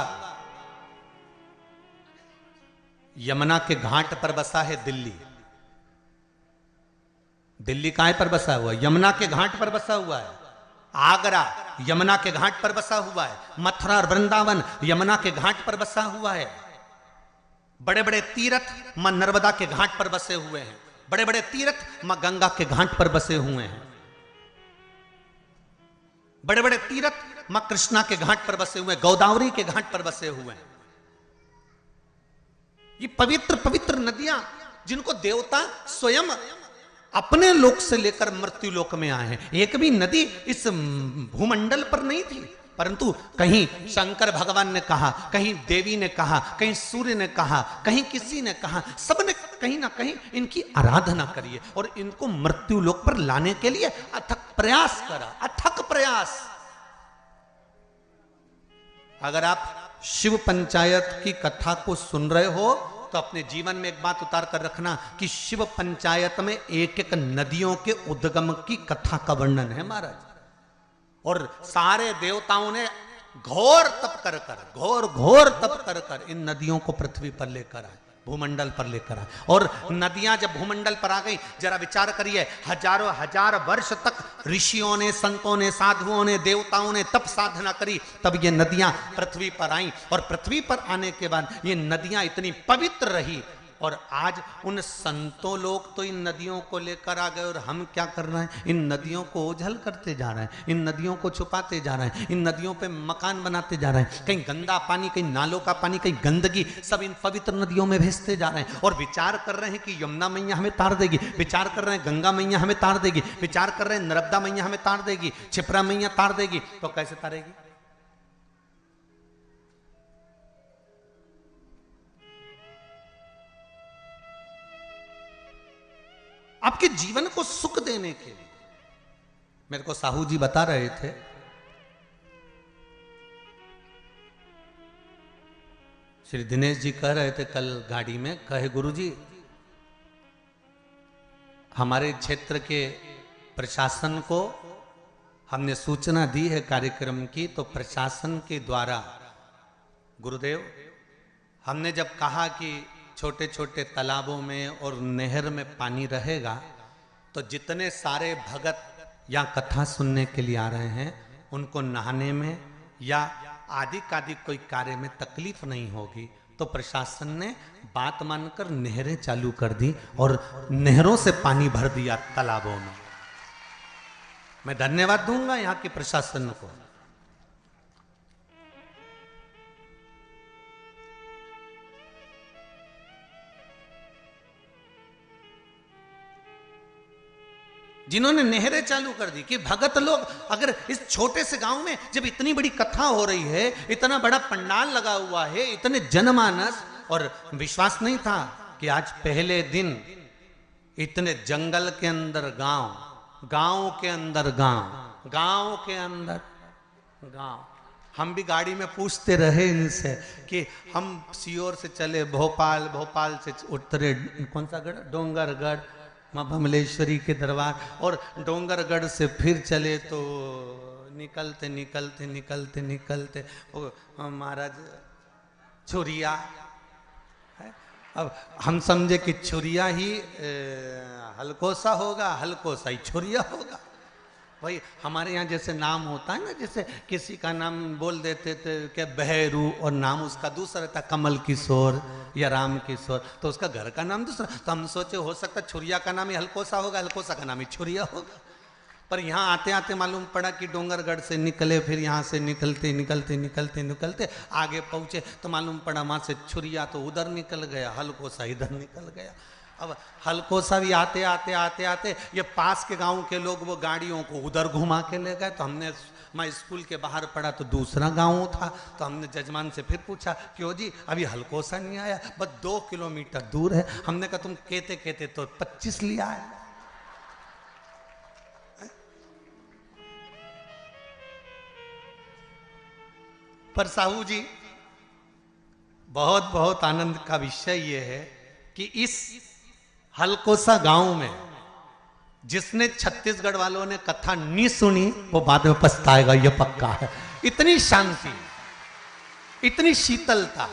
यमुना के घाट पर बसा है दिल्ली। दिल्ली काहे पर बसा हुआ है? यमुना के घाट पर बसा हुआ है। आगरा यमुना के घाट पर बसा हुआ है। मथुरा और वृंदावन यमुना के घाट पर बसा हुआ है। बड़े बड़े तीर्थ मां नर्मदा के घाट पर बसे हुए हैं। बड़े बड़े तीर्थ मां गंगा के घाट पर बसे हुए हैं। बड़े बड़े तीर्थ मां कृष्णा के घाट पर बसे हुए, गोदावरी के घाट पर बसे हुए हैं। ये पवित्र पवित्र नदियां जिनको देवता स्वयं अपने लोक से लेकर मृत्यु लोक में आए हैं। एक भी नदी इस भूमंडल पर नहीं थी, परंतु कहीं शंकर भगवान ने कहा, कहीं देवी ने कहा, कहीं सूर्य ने कहा, कहीं किसी ने कहा, सबने कहीं ना कहीं इनकी आराधना करी है और इनको मृत्यु लोक पर लाने के लिए अथक प्रयास करा, अथक प्रयास। अगर आप शिव पंचायत की कथा को सुन रहे हो तो अपने जीवन में एक बात उतार कर रखना कि शिव पंचायत में एक एक नदियों के उद्गम की कथा का वर्णन है महाराज। और सारे देवताओं ने घोर तप कर कर, घोर घोर तप कर कर इन नदियों को पृथ्वी पर लेकर आए। भूमंडल पर लेकर आए। और नदियां जब भूमंडल पर आ गई, जरा विचार करिए, हजारों हजार वर्ष तक ऋषियों ने, संतों ने, साधुओं ने, देवताओं ने तप साधना करी, तब ये नदियां पृथ्वी पर आई। और पृथ्वी पर आने के बाद ये नदियां इतनी पवित्र रही। और आज उन संतों लोग तो इन नदियों को लेकर आ गए, और हम क्या कर रहे हैं? इन नदियों को ओझल करते जा रहे हैं, इन नदियों को छुपाते जा रहे हैं, इन नदियों पे मकान बनाते जा रहे हैं। कहीं गंदा पानी, कहीं नालों का पानी, कहीं गंदगी, सब इन पवित्र नदियों में भेजते जा रहे हैं। और विचार कर रहे हैं कि यमुना मैया हमें तार देगी, विचार कर रहे हैं गंगा मैया हमें तार देगी, विचार कर रहे हैं नर्मदा मैया हमें तार देगी, क्षिप्रा मैया तार देगी। तो कैसे तारेगी? आपके जीवन को सुख देने के लिए। मेरे को साहू जी बता रहे थे, श्री दिनेश जी कह रहे थे कल गाड़ी में, कहे गुरुजी हमारे क्षेत्र के प्रशासन को हमने सूचना दी है कार्यक्रम की, तो प्रशासन के द्वारा गुरुदेव हमने जब कहा कि छोटे छोटे तालाबों में और नहर में पानी रहेगा, तो जितने सारे भगत या कथा सुनने के लिए आ रहे हैं उनको नहाने में या आदि कादि कोई कार्य में तकलीफ नहीं होगी। तो प्रशासन ने बात मानकर नहरें चालू कर दी और नहरों से पानी भर दिया तालाबों में। मैं धन्यवाद दूंगा यहाँ के प्रशासन को। जिन्होंने नहरें चालू कर दी कि भगत लोग, अगर इस छोटे से गांव में जब इतनी बड़ी कथा हो रही है, इतना बड़ा पंडाल लगा हुआ है, इतने जनमानस, और विश्वास नहीं था कि आज पहले दिन इतने जंगल के अंदर गांव, गांव के अंदर गांव, गांव के अंदर गांव। हम भी गाड़ी में पूछते रहे इनसे कि हम सीहोर से चले भोपाल, भोपाल से उतरे कौन सा गढ़, डोंगरगढ़, माँ भमलेश्वरी के दरबार, और डोंगरगढ़ से फिर चले तो निकलते निकलते निकलते निकलते महाराज छुरिया है। अब हम समझे कि छुरिया ही हलकोसा होगा, हलकोसा ही छुरिया होगा। भाई हमारे यहाँ जैसे नाम होता है ना, जैसे किसी का नाम बोल देते थे क्या बहरू, और नाम उसका दूसरा था कमल किशोर या राम किशोर, तो उसका घर का नाम दूसरा। तो हम सोचे हो सकता छुरिया का नाम ही हलकोसा होगा, हलकोसा का नाम ही छुरिया होगा। पर यहाँ आते आते मालूम पड़ा कि डोंगरगढ़ से निकले, फिर यहाँ से निकलते निकलते निकलते निकलते आगे पहुँचे तो मालूम पड़ा वहाँ से छुरिया तो उधर निकल गया, हलकोसा इधर निकल गया। अब हलकोसा भी आते आते आते आते ये पास के गांव के लोग वो गाड़ियों को उधर घुमा के ले गए। तो हमने, मैं स्कूल के बाहर पढ़ा तो दूसरा गांव था, तो हमने जजमान से फिर पूछा क्यों जी अभी हलकोसा नहीं आया, बस 2 किलोमीटर दूर है। हमने कहा तुम कहते कहते तो 25 लिया है। पर साहू जी बहुत बहुत आनंद का विषय ये है कि इस हलकोसा गांव में जिसने छत्तीसगढ़ वालों ने कथा नहीं सुनी वो बाद में पछताएगा, ये पक्का है। इतनी शांति, इतनी शीतलता,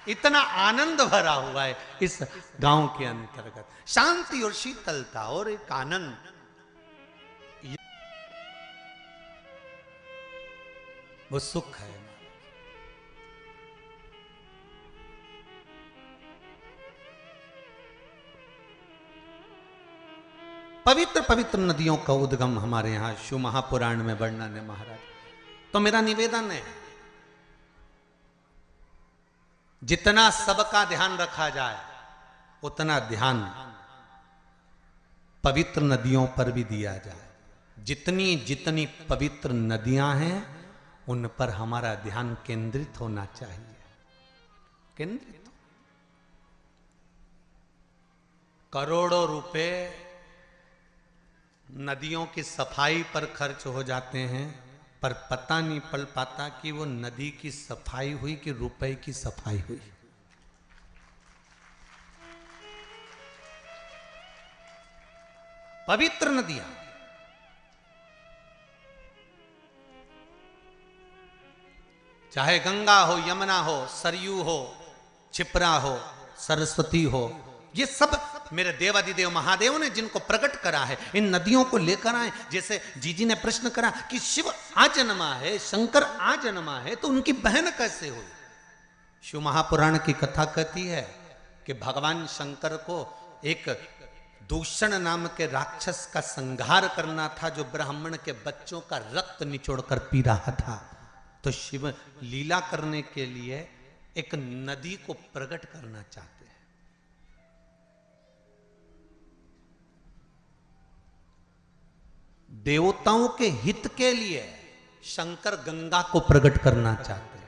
इतना आनंद भरा हुआ है इस गांव के अंतर्गत। शांति और शीतलता और एक आनंद, वो सुख है। पवित्र पवित्र नदियों का उद्गम हमारे यहाँ शिव महापुराण में वर्णन है महाराज। तो मेरा निवेदन है जितना सबका ध्यान रखा जाए उतना ध्यान पवित्र नदियों पर भी दिया जाए। जितनी जितनी पवित्र नदियां हैं उन पर हमारा ध्यान केंद्रित होना चाहिए, केंद्रित। करोड़ों रुपए नदियों की सफाई पर खर्च हो जाते हैं, पर पता नहीं पड़ पाता कि वो नदी की सफाई हुई कि रुपए की सफाई हुई। पवित्र नदियां, चाहे गंगा हो, यमुना हो, सरयू हो, क्षिप्रा हो, सरस्वती हो, ये सब मेरे देवादिदेव महादेव ने जिनको प्रकट करा है, इन नदियों को लेकर आए। जैसे जीजी ने प्रश्न करा कि शिव आजन्मा है, शंकर आजन्मा है, तो उनकी बहन कैसे हुई? शिव महापुराण की कथा कहती है कि भगवान शंकर को एक दूषण नाम के राक्षस का संहार करना था, जो ब्राह्मण के बच्चों का रक्त निचोड़कर पी रहा था। तो शिव लीला करने के लिए एक नदी को प्रकट करना चाहते हैं। देवताओं के हित के लिए शंकर गंगा को प्रकट करना चाहते हैं।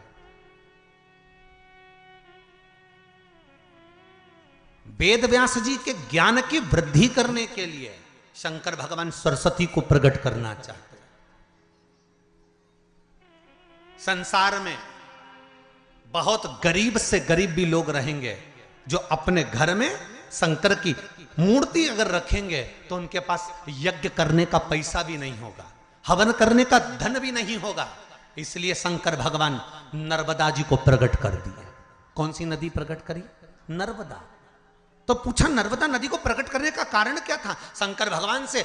वेद व्यास जी के ज्ञान की वृद्धि करने के लिए शंकर भगवान सरस्वती को प्रकट करना चाहते हैं। संसार में बहुत गरीब से गरीब भी लोग रहेंगे जो अपने घर में शंकर की मूर्ति अगर रखेंगे तो उनके पास यज्ञ करने का पैसा भी नहीं होगा, हवन करने का धन भी नहीं होगा। इसलिए शंकर भगवान नर्मदा जी को प्रकट कर दिए। कौन सी नदी प्रकट करी? नर्मदा। तो पूछा नर्मदा नदी को प्रकट करने का कारण क्या था? शंकर भगवान से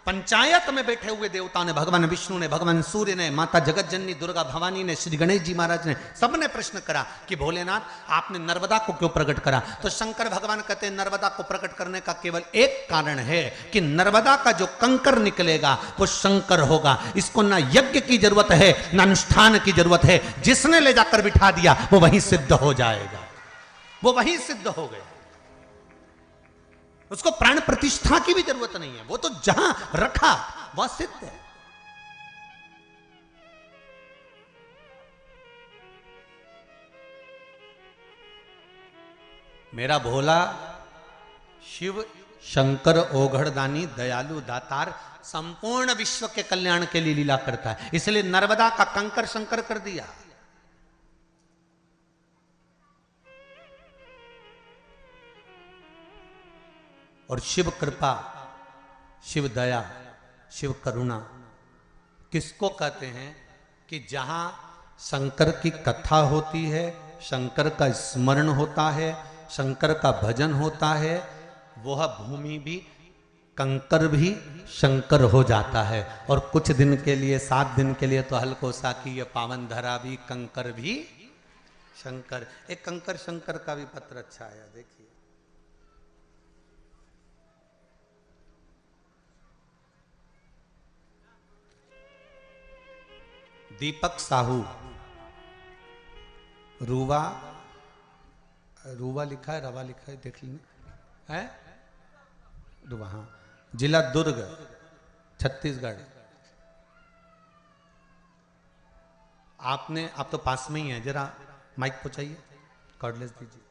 पंचायत में बैठे हुए देवताओं ने, भगवान विष्णु ने, भगवान सूर्य ने, माता जगत जननी दुर्गा भवानी ने, श्री गणेश जी महाराज ने, सबने प्रश्न करा कि भोलेनाथ आपने नर्मदा को क्यों प्रकट करा? तो शंकर भगवान कहते हैं नर्मदा को प्रकट करने का केवल एक कारण है कि नर्मदा का जो कंकर निकलेगा वो शंकर होगा। इसको ना यज्ञ की जरूरत है ना अनुष्ठान की जरूरत है, जिसने ले जाकर बिठा दिया वो वहीं सिद्ध हो जाएगा, वो वहीं सिद्ध हो गया। उसको प्राण प्रतिष्ठा की भी जरूरत नहीं है, वो तो जहां रखा वह सिद्ध है। मेरा भोला शिव शंकर ओघड़दानी दयालु दातार संपूर्ण विश्व के कल्याण के लिए लीला करता है। इसलिए नर्मदा का कंकर शंकर कर दिया। और शिव कृपा, शिव दया, शिव करुणा किसको कहते हैं? कि जहां शंकर की कथा होती है, शंकर का स्मरण होता है, शंकर का भजन होता है, वह भूमि भी, कंकर भी शंकर हो जाता है। और कुछ दिन के लिए, 7 दिन के लिए तो हलकोसा की ये पावन धरा भी, कंकर भी शंकर। एक कंकर शंकर का भी पत्र अच्छा आया, देखिए। दीपक साहू, रूवा, रूवा लिखा है, रवा लिखा है, देख लेना है, रूवा, हाँ, जिला दुर्ग, छत्तीसगढ़। आप तो पास में ही हैं, जरा माइक पहुंचाइए, कॉर्डलेस दीजिए।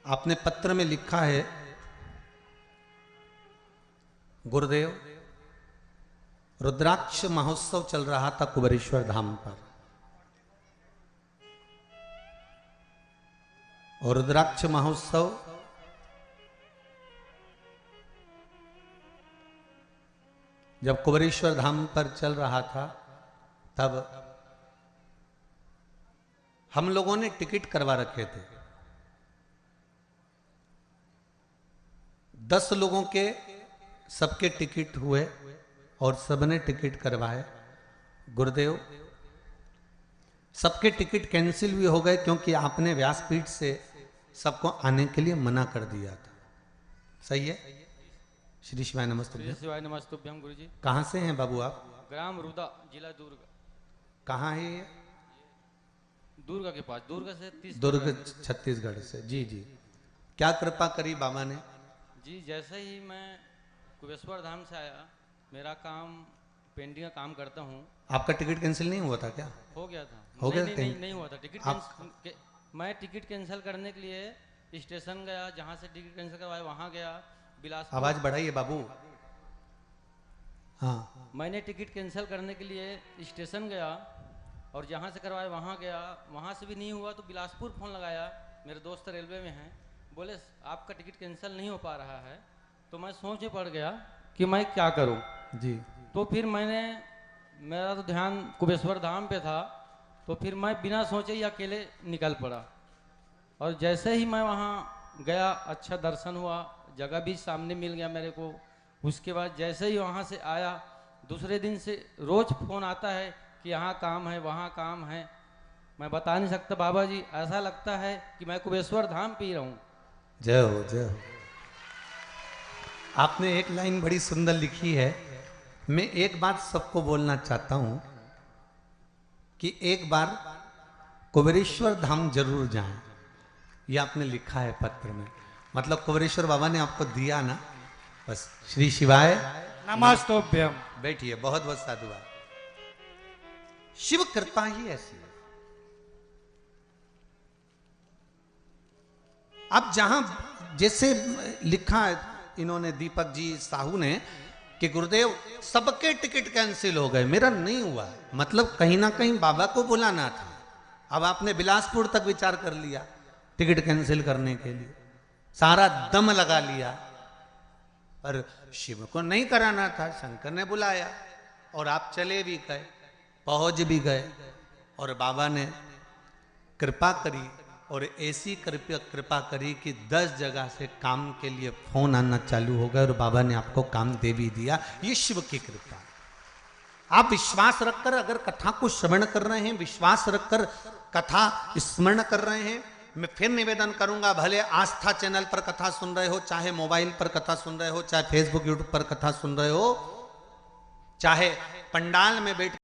आपने पत्र में लिखा है, गुरुदेव रुद्राक्ष महोत्सव चल रहा था कुबेरेश्वर धाम पर, और रुद्राक्ष महोत्सव जब कुबेरेश्वर धाम पर चल रहा था तब हम लोगों ने टिकट करवा रखे थे। 10 लोगों के सबके टिकट हुए और सबने टिकट करवाए। गुरुदेव सबके टिकट कैंसिल भी हो गए क्योंकि आपने व्यासपीठ से सबको आने के लिए मना कर दिया था। सही है? श्री शिवाय नमस्तुभ्यं। श्री शिवाय नमस्तुभ्यं गुरुजी। कहाँ से हैं बाबू आप? ग्राम रुदा, जिला दुर्ग। कहाँ है ये? दुर्ग के पास, दुर्ग से 30 दुर्ग छत्तीसगढ़ से। जी जी, क्या कृपा करी बाबा ने? जी, जैसे ही मैं कुबेरेश्वर धाम से आया, मेरा काम पेंटिंग का काम करता हूँ। आपका टिकट कैंसिल नहीं हुआ था क्या? हो गया था। हो गया? नहीं हुआ था टिकट। मैं टिकट कैंसिल करने के लिए स्टेशन गया, जहाँ से टिकट कैंसिल करवाया वहाँ गया, बिलासपुर। आवाज बढ़ाइए बाबू। हाँ, मैंने टिकट कैंसिल करने के लिए स्टेशन गया और जहाँ से करवाया वहाँ गया, वहाँ से भी नहीं हुआ तो बिलासपुर फ़ोन लगाया। मेरे दोस्त रेलवे में हैं, बोले आपका टिकट कैंसिल नहीं हो पा रहा है, तो तो मैं सोच में पड़ गया कि मैं क्या करूं। जी। तो फिर मेरा तो ध्यान कुबेश्वर धाम पे था, तो फिर मैं बिना सोचे ही अकेले निकल पड़ा। और जैसे ही मैं वहाँ गया, अच्छा दर्शन हुआ, जगह भी सामने मिल गया मेरे को। उसके बाद जैसे ही वहाँ से आया, दूसरे दिन से रोज फोन आता है कि यहाँ काम है, वहाँ काम है। मैं बता नहीं सकता बाबा जी, ऐसा लगता है कि मैं कुबेश्वर धाम पी रहा हूँ। जय हो, जय हो। आपने एक लाइन बड़ी सुंदर लिखी है। मैं एक बात सबको बोलना चाहता हूं कि एक बार कुबेरेश्वर धाम जरूर जाएं। ये आपने लिखा है पत्र में, मतलब कुबेरेश्वर बाबा ने आपको दिया ना। बस श्री शिवाय नमस्तोभ्यम। बैठिए, बहुत बहुत साधुवाद। शिव कृपा ही ऐसी है। अब जहां जैसे लिखा है इन्होंने, दीपक जी साहू ने, कि गुरुदेव सबके टिकट कैंसिल हो गए, मेरा नहीं हुआ। मतलब कहीं ना कहीं बाबा को बुलाना था। अब आपने बिलासपुर तक विचार कर लिया टिकट कैंसिल करने के लिए, सारा दम लगा लिया, पर शिव को नहीं कराना था। शंकर ने बुलाया और आप चले भी गए, पहुंच भी गए, और बाबा ने कृपा करी, और ऐसी कृपा करी कि 10 जगह से काम के लिए फोन आना चालू हो गए, और बाबा ने आपको काम दे भी दिया। ये शिव की कृपा। आप विश्वास रखकर अगर कथा को श्रवण कर रहे हैं, विश्वास रखकर कथा स्मरण कर रहे हैं, मैं फिर निवेदन करूंगा, भले आस्था चैनल पर कथा सुन रहे हो, चाहे मोबाइल पर कथा सुन रहे हो, चाहे फेसबुक यूट्यूब पर कथा सुन रहे हो, चाहे पंडाल में बैठ